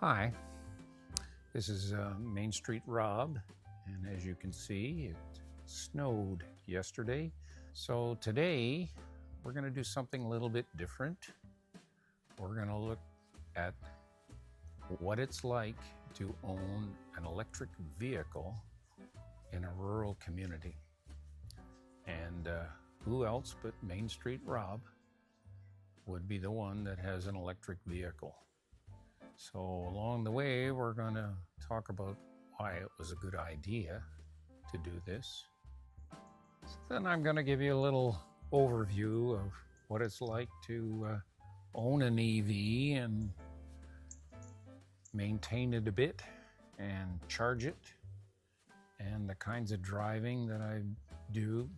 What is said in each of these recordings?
Hi, this is MainstreetRob, and as you can see, it snowed yesterday. So today, we're going to do something a little bit different. We're going to look at what it's like to own an electric vehicle in a rural community. And who else but MainstreetRob would be the one that has an electric vehicle. So along the way, we're going to talk about why it was a good idea to do this. So then I'm going to give you a little overview of what it's like to own an EV and maintain it a bit and charge it, and the kinds of driving that I do.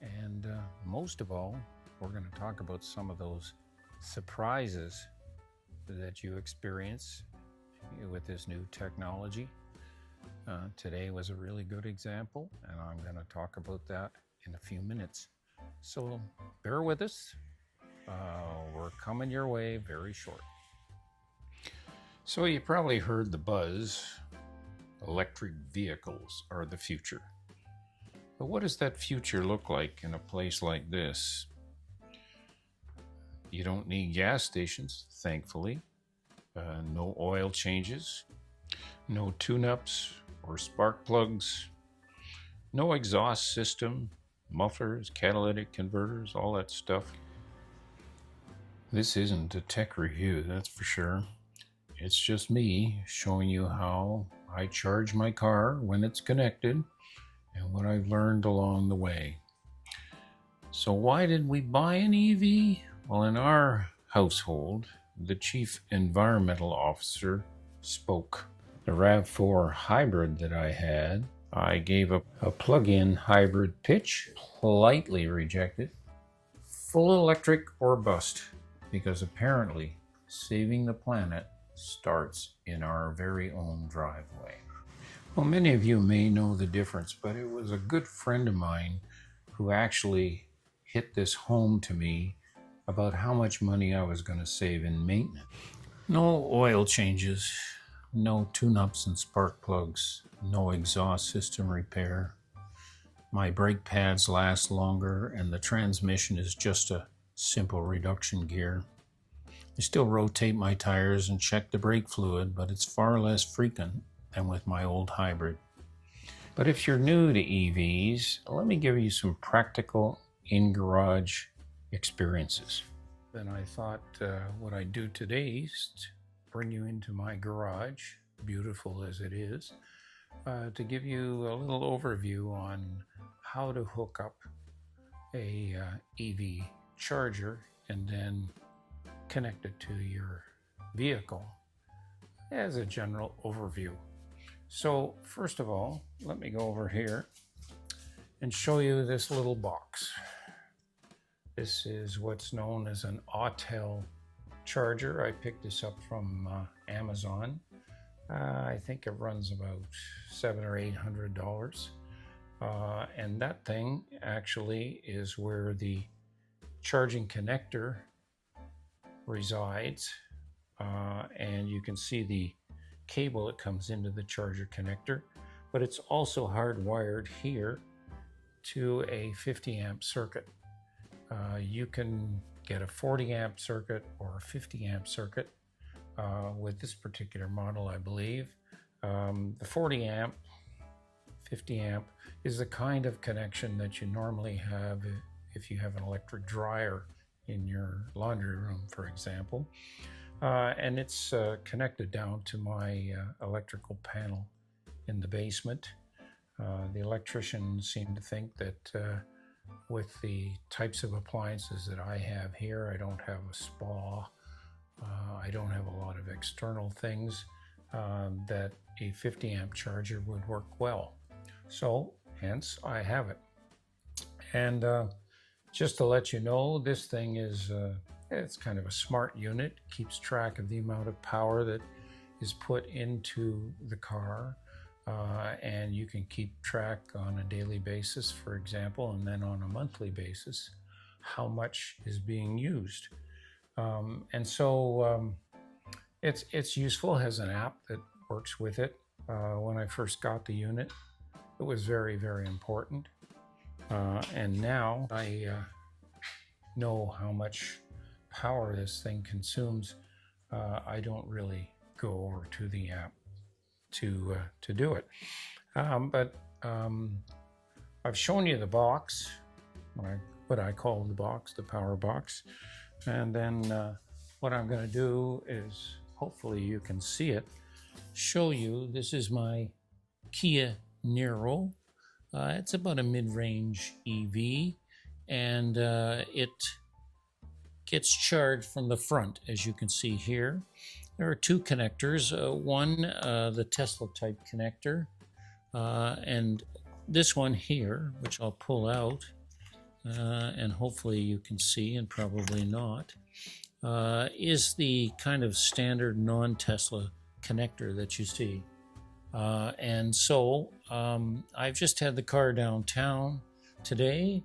And most of all, we're going to talk about some of those surprises that you experience with this new technology. Today was a really good example, and I'm going to talk about that in a few minutes. So bear with us. We're coming your way very short. So you probably heard the buzz, electric vehicles are the future. But what does that future look like in a place like this? You don't need gas stations, thankfully. No oil changes, no tune-ups or spark plugs, no exhaust system, mufflers, catalytic converters, all that stuff. This isn't a tech review, that's for sure. It's just me showing you how I charge my car when it's connected and what I've learned along the way. So why did we buy an EV? Well, in our household, the chief environmental officer spoke. The RAV4 hybrid that I had, I gave a plug-in hybrid pitch, politely rejected. Full electric or bust, because apparently saving the planet starts in our very own driveway. Well, many of you may know the difference, but it was a good friend of mine who actually hit this home to me about how much money I was going to save in maintenance. No oil changes, no tune-ups and spark plugs, no exhaust system repair. My brake pads last longer, and the transmission is just a simple reduction gear. I still rotate my tires and check the brake fluid, but it's far less frequent than with my old hybrid. But if you're new to EVs, let me give you some practical in-garage experiences. Then I thought what I'd do today is to bring you into my garage, beautiful as it is, to give you a little overview on how to hook up a EV charger and then connect it to your vehicle as a general overview. So first of all, let me go over here and show you this little box. This is what's known as an Autel charger. I picked this up from Amazon. I think it runs about $700 or $800. And that thing actually is where the charging connector resides. And you can see the cable that comes into the charger connector, but it's also hardwired here to a 50 amp circuit. You can get a 40 amp circuit or a 50 amp circuit with this particular model, I believe. The 40 amp, 50 amp is the kind of connection that you normally have if you have an electric dryer in your laundry room, for example. And it's connected down to my electrical panel in the basement. The electrician seemed to think that with the types of appliances that I have here, I don't have a spa, I don't have a lot of external things, that a 50 amp charger would work well. So hence I have it. And just to let you know, this thing is it's kind of a smart unit, keeps track of the amount of power that is put into the car. And you can keep track on a daily basis, for example, and then on a monthly basis, how much is being used. And so It's useful. It has an app that works with it. When I first got the unit, it was very, very important. And now I know how much power this thing consumes. I don't really go over to the app to do it. But I've shown you the box, what I call the box, the power box. And then what I'm going to do is, hopefully you can see it, show you. This is my KIA Niro. It's about a mid-range EV, and it gets charged from the front, as you can see here. There are two connectors, one the Tesla type connector, and this one here, which I'll pull out, and hopefully you can see, and probably not, is the kind of standard non-Tesla connector that you see. And so I've just had the car downtown today,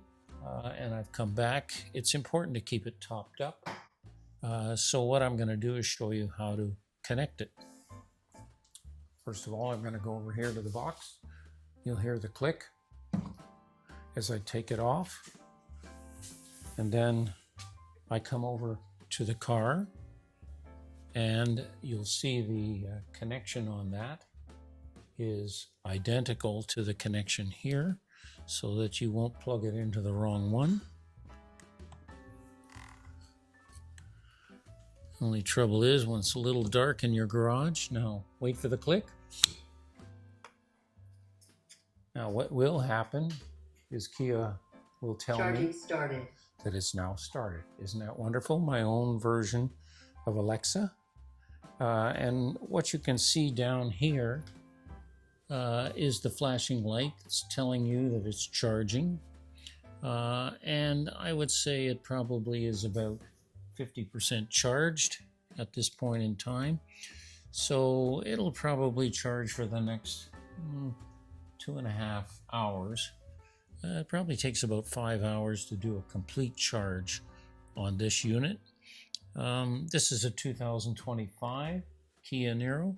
and I've come back. It's important to keep it topped up. So what I'm going to do is show you how to connect it. First of all, I'm going to go over here to the box. You'll hear the click as I take it off. And then I come over to the car, and you'll see the connection on that is identical to the connection here, so that you won't plug it into the wrong one. Only trouble is when it's a little dark in your garage. Now wait for the click. Now what will happen is Kia will tell me that it's now started. Isn't that wonderful? My own version of Alexa. And what you can see down here is the flashing light. It's telling you that it's charging. And I would say it probably is about 50% charged at this point in time. So it'll probably charge for the next 2.5 hours. It probably takes about 5 hours to do a complete charge on this unit. This is a 2025 Kia Niro.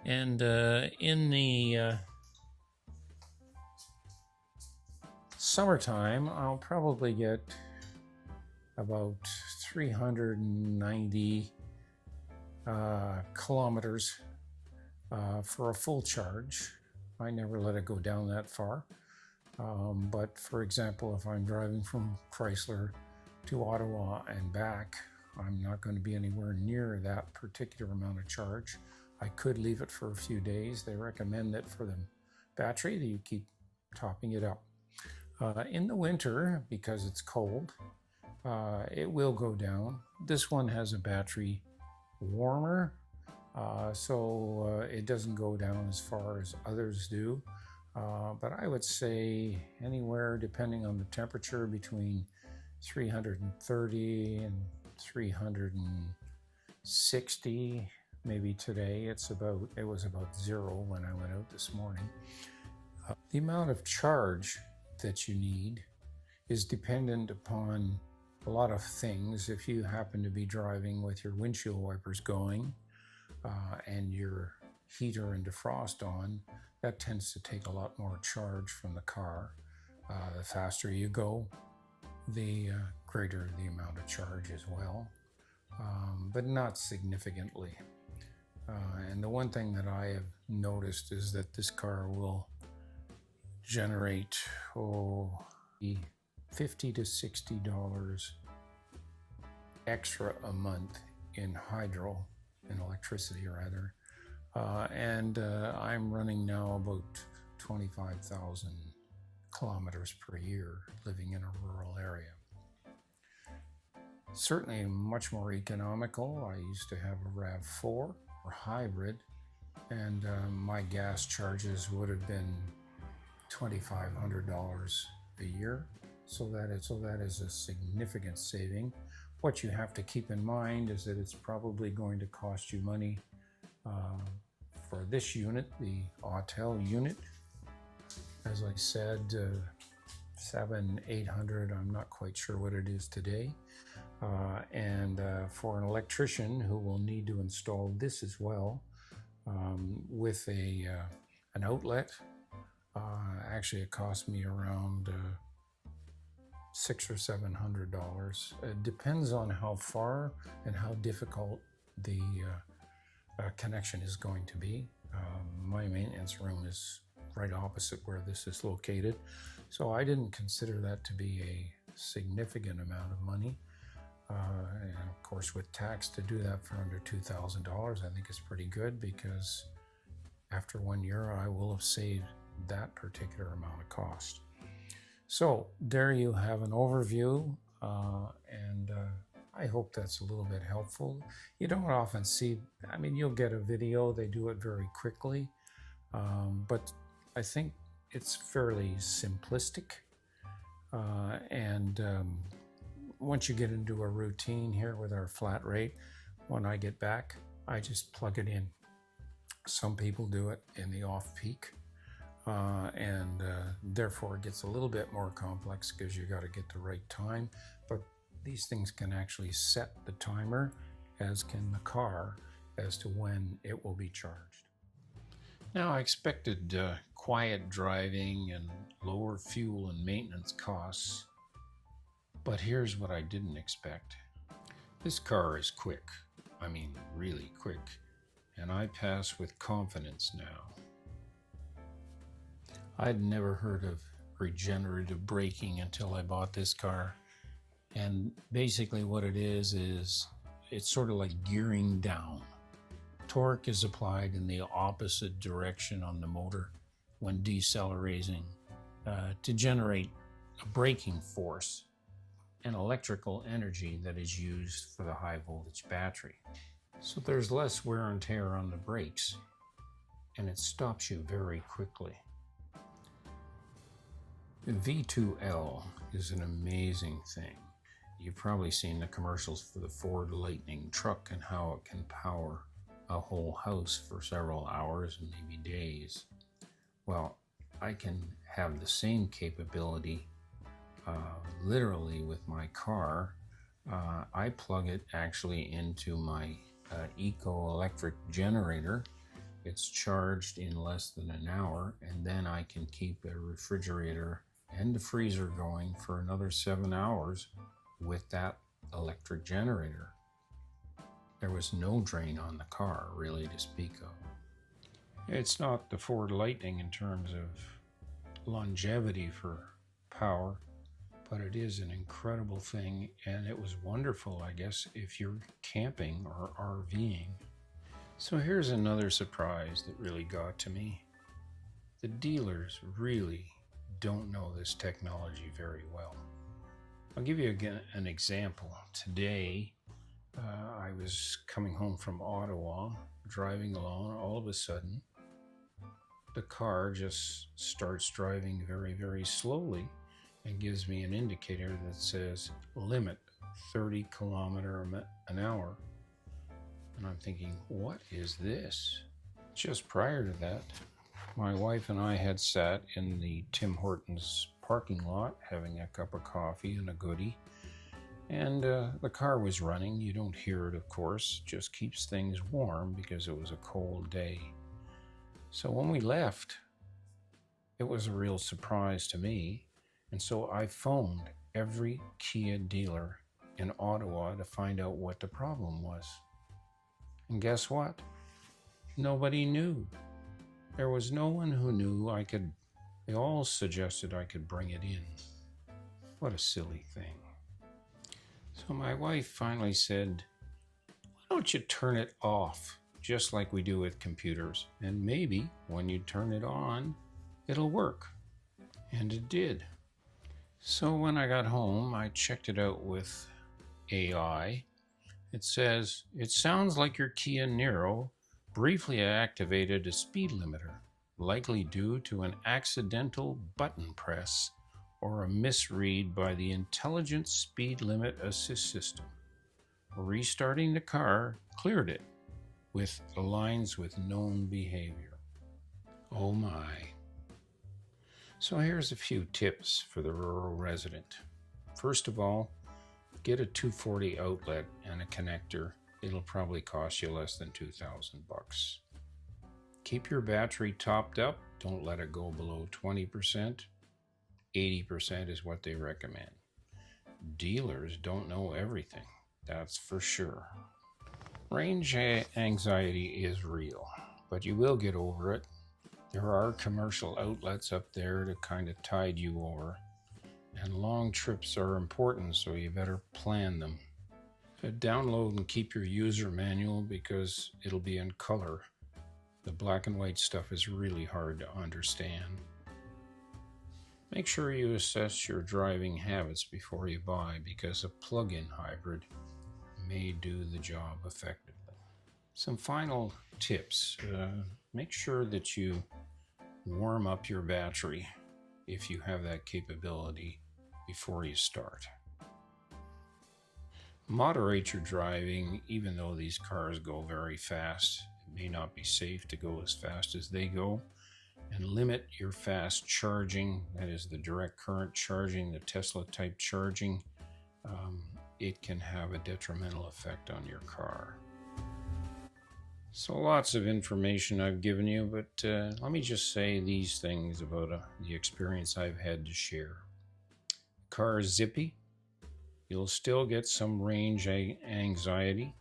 And in the summertime, I'll probably get about 390 kilometers for a full charge. I never let it go down that far. But for example, if I'm driving from Chrysler to Ottawa and back, I'm not going to be anywhere near that particular amount of charge. I could leave it for a few days. They recommend it for the battery that you keep topping it up. In the winter, because it's cold, it will go down. This one has a battery warmer, so it doesn't go down as far as others do. But I would say anywhere, depending on the temperature, between 330 and 360. Maybe today it was about 0 when I went out this morning. The amount of charge that you need is dependent upon a lot of things. If you happen to be driving with your windshield wipers going and your heater and defrost on, that tends to take a lot more charge from the car. The faster you go, the greater the amount of charge as well, but not significantly. And the one thing that I have noticed is that this car will generate $50 to $60 extra a month in electricity rather. And I'm running now about 25,000 kilometers per year living in a rural area. Certainly much more economical. I used to have a RAV4 or hybrid, and my gas charges would have been $2,500 a year. So that is a significant saving. What you have to keep in mind is that it's probably going to cost you money for this unit, the Autel unit. As I said, $700-800. I'm not quite sure what it is today. and for an electrician who will need to install this as well, with an outlet, actually it cost me around $600 or $700. It depends on how far and how difficult the connection is going to be. My maintenance room is right opposite where this is located, so I didn't consider that to be a significant amount of money. And of course, with tax, to do that for under $2,000, I think is pretty good, because after 1 year, I will have saved that particular amount of cost. So there you have an overview, and I hope that's a little bit helpful. You don't often see, I mean, you'll get a video, they do it very quickly, but I think it's fairly simplistic. And once you get into a routine here with our flat rate, when I get back, I just plug it in. Some people do it in the off-peak, and therefore it gets a little bit more complex because you got to get the right time. But these things can actually set the timer, as can the car, as to when it will be charged. Now, I expected quiet driving and lower fuel and maintenance costs, but here's what I didn't expect. This car is quick. I mean, really quick. And I pass with confidence now. I'd never heard of regenerative braking until I bought this car. And basically what it is it's sort of like gearing down. Torque is applied in the opposite direction on the motor when decelerating to generate a braking force and electrical energy that is used for the high voltage battery. So there's less wear and tear on the brakes, and it stops you very quickly. The V2L is an amazing thing. You've probably seen the commercials for the Ford Lightning truck and how it can power a whole house for several hours and maybe days. Well, I can have the same capability literally with my car. I plug it actually into my eco-electric generator. It's charged in less than an hour, and then I can keep a refrigerator and a freezer going for another 7 hours with that electric generator. There was no drain on the car, really, to speak of. It's not the Ford Lightning in terms of longevity for power, but it is an incredible thing, and it was wonderful, I guess, if you're camping or RVing. So here's another surprise that really got to me. The dealers really don't know this technology very well. I'll give you again an example. Today, I was coming home from Ottawa, driving along. All of a sudden, the car just starts driving very, very slowly and gives me an indicator that says limit 30 kilometers an hour. And I'm thinking, what is this? Just prior to that, my wife and I had sat in the Tim Hortons parking lot having a cup of coffee and a goodie. And the car was running. You don't hear it, of course, just keeps things warm because it was a cold day. So when we left, it was a real surprise to me. And so I phoned every Kia dealer in Ottawa to find out what the problem was. And guess what? Nobody knew. There was no one who knew. They all suggested I could bring it in. What a silly thing. So my wife finally said, why don't you turn it off, just like we do with computers, and maybe when you turn it on, it'll work. And it did. So when I got home, I checked it out with AI. It says, it sounds like your Kia Niro briefly activated a speed limiter, likely due to an accidental button press or a misread by the Intelligent Speed Limit Assist System. Restarting the car cleared it with lines with known behavior. Oh my. So here's a few tips for the rural resident. First of all, Get a 240 outlet and a connector. It'll probably cost you less than 2,000 bucks. Keep your battery topped up. Don't let it go below 20%. 80% is what they recommend. Dealers don't know everything, that's for sure. Range anxiety is real, but you will get over it. There are commercial outlets up there to kind of tide you over. And long trips are important, so you better plan them. Download and keep your user manual because it'll be in color. The black and white stuff is really hard to understand. Make sure you assess your driving habits before you buy because a plug-in hybrid may do the job effectively. Some final tips. Make sure that you warm up your battery if you have that capability before you start. Moderate your driving, even though these cars go very fast. It may not be safe to go as fast as they go. And limit your fast charging, that is the direct current charging, the Tesla type charging. It can have a detrimental effect on your car. So lots of information I've given you, but let me just say these things about the experience I've had to share. The car is zippy. You'll still get some range anxiety.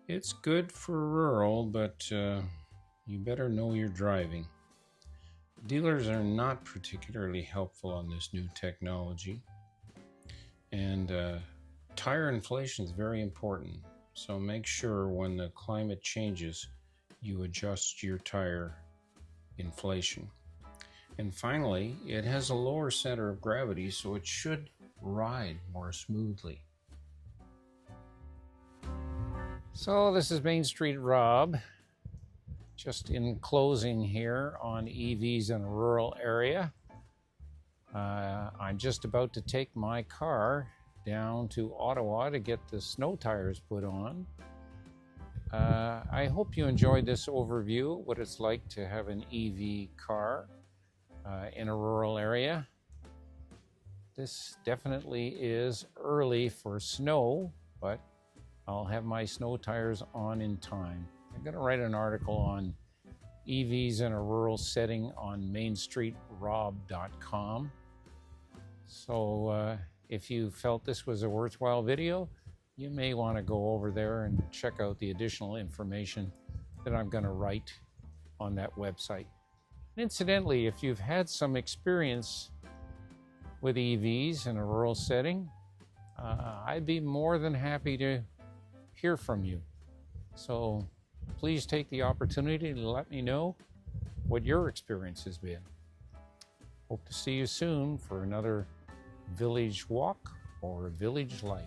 It's good for rural, but you better know your driving. Dealers are not particularly helpful on this new technology. And tire inflation is very important. So make sure when the climate changes, you adjust your tire inflation. And finally, it has a lower center of gravity, so it should ride more smoothly. So this is MainstreetRob. Just in closing here on EVs in a rural area. I'm just about to take my car down to Ottawa to get the snow tires put on. I hope you enjoyed this overview, what it's like to have an EV car in a rural area. This definitely is early for snow, but I'll have my snow tires on in time. I'm going to write an article on EVs in a rural setting on MainstreetRob.com. So if you felt this was a worthwhile video, you may want to go over there and check out the additional information that I'm going to write on that website. And incidentally, if you've had some experience with EVs in a rural setting, I'd be more than happy to hear from you. So please take the opportunity to let me know what your experience has been. Hope to see you soon for another village walk or village life.